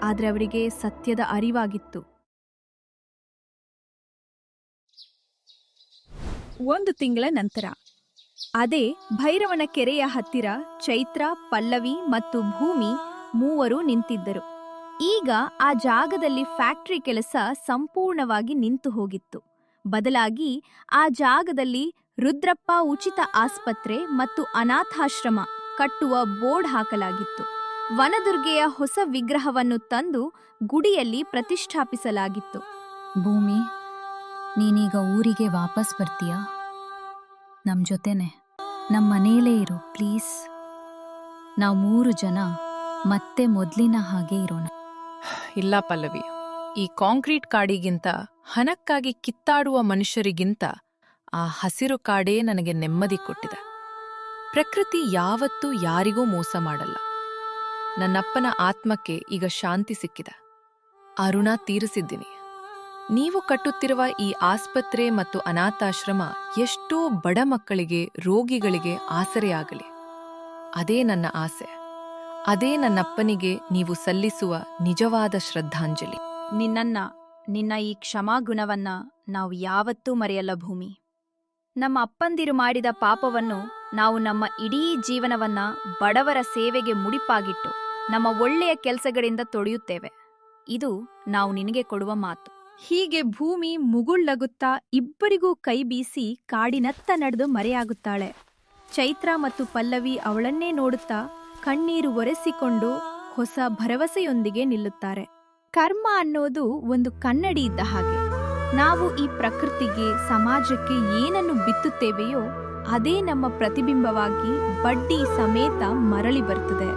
ಆದ್ರೆ ಅವರಿಗೆ ಸತ್ಯದ ಅರಿವಾಗಿತ್ತು. 1 ತಿಂಗಳ ನಂತರ ಅದೇ ಭೈರವನ ಕೆರೆಯ ಹತ್ತಿರ ಚೈತ್ರ, ಪಲ್ಲವಿ ಮತ್ತು ಭೂಮಿ ಮೂವರು ನಿಂತಿದ್ದರು. ಈಗ ಆ ಜಾಗದಲ್ಲಿ ಫ್ಯಾಕ್ಟರಿ ಕೆಲಸ ಸಂಪೂರ್ಣವಾಗಿ ನಿಂತು ಹೋಗಿತ್ತು. ಬದಲಾಗಿ ಆ ಜಾಗದಲ್ಲಿ ರುದ್ರಪ್ಪ ಉಚಿತ ಆಸ್ಪತ್ರೆ ಮತ್ತು ಅನಾಥಾಶ್ರಮ ಕಟ್ಟುವ ಬೋರ್ಡ್ ಹಾಕಲಾಗಿತ್ತು. ವನದುರ್ಗೆಯ ಹೊಸ ವಿಗ್ರಹವನ್ನು ತಂದು ಗುಡಿಯಲ್ಲಿ ಪ್ರತಿಷ್ಠಾಪಿಸಲಾಗಿತ್ತು. ಭೂಮಿ, ನೀನೀಗ ಊರಿಗೆ ವಾಪಸ್ ಬರ್ತೀಯಾ? ನಮ್ ಜೊತೆನೆ ನಮ್ಮ ಮನೇಲೇ ಇರು ಪ್ಲೀಸ್. ನಾವು 3 ಜನ ಮತ್ತೆ ಮೊದ್ಲಿನ ಹಾಗೆ ಇರೋಣ. ಇಲ್ಲ ಪಲ್ಲವಿ, ಈ ಕಾಂಕ್ರೀಟ್ ಕಾಡಿಗಿಂತ, ಹಣಕ್ಕಾಗಿ ಕಿತ್ತಾಡುವ ಮನುಷ್ಯರಿಗಿಂತ ಆ ಹಸಿರು ಕಾಡೇ ನನಗೆ ನೆಮ್ಮದಿ ಕೊಟ್ಟಿದೆ. ಪ್ರಕೃತಿ ಯಾವತ್ತೂ ಯಾರಿಗೂ ಮೋಸ ಮಾಡಲ್ಲ. ನನ್ನಪ್ಪನ ಆತ್ಮಕ್ಕೆ ಈಗ ಶಾಂತಿ ಸಿಕ್ಕಿದೆ. ಆ ಋಣ ತೀರಿಸಿದ್ದೀನಿ. ನೀವು ಕಟ್ಟುತ್ತಿರುವ ಈ ಆಸ್ಪತ್ರೆ ಮತ್ತು ಅನಾಥಾಶ್ರಮ ಎಷ್ಟೋ ಬಡ ಮಕ್ಕಳಿಗೆ, ರೋಗಿಗಳಿಗೆ ಆಸರೆಯಾಗಲಿ. ಅದೇ ನನ್ನ ಆಸೆ. ಅದೇ ನನ್ನಪ್ಪನಿಗೆ ನೀವು ಸಲ್ಲಿಸುವ ನಿಜವಾದ ಶ್ರದ್ಧಾಂಜಲಿ. ನಿನ್ನ ಈ ಕ್ಷಮಾಗುಣವನ್ನ ನಾವು ಯಾವತ್ತೂ ಮರೆಯಲ್ಲ ಭೂಮಿ. ನಮ್ಮ ಅಪ್ಪಂದಿರು ಮಾಡಿದ ಪಾಪವನ್ನು ನಾವು ನಮ್ಮ ಇಡೀ ಜೀವನವನ್ನ ಬಡವರ ಸೇವೆಗೆ ಮುಡಿಪಾಗಿಟ್ಟು ನಮ್ಮ ಒಳ್ಳೆಯ ಕೆಲಸಗಳಿಂದ ತೊಳೆಯುತ್ತೇವೆ. ಇದು ನಾವು ನಿನಗೆ ಕೊಡುವ ಮಾತು. ಹೀಗೆ ಭೂಮಿ ಮುಗುಳ್ಳಗುತ್ತಾ ಇಬ್ಬರಿಗೂ ಕೈ ಬೀಸಿ ಕಾಡಿನತ್ತ ನಡೆದು ಮರೆಯಾಗುತ್ತಾಳೆ. ಚೈತ್ರ ಮತ್ತು ಪಲ್ಲವಿ ಅವಳನ್ನೇ ನೋಡುತ್ತಾ ಕಣ್ಣೀರು ಒರೆಸಿಕೊಂಡು ಹೊಸ ಭರವಸೆಯೊಂದಿಗೆ ನಿಲ್ಲುತ್ತಾರೆ. ಕರ್ಮ ಅನ್ನೋದು ಒಂದು ಕನ್ನಡಿ ಇದ್ದ ಹಾಗೆ. ನಾವು ಈ ಪ್ರಕೃತಿಗೆ, ಸಮಾಜಕ್ಕೆ ಏನನ್ನು ಬಿತ್ತುತ್ತೇವೆಯೋ ಅದೇ ನಮ್ಮ ಪ್ರತಿಬಿಂಬವಾಗಿ ಬಡ್ಡಿ ಸಮೇತ ಮರಳಿ ಬರ್ತದೆ.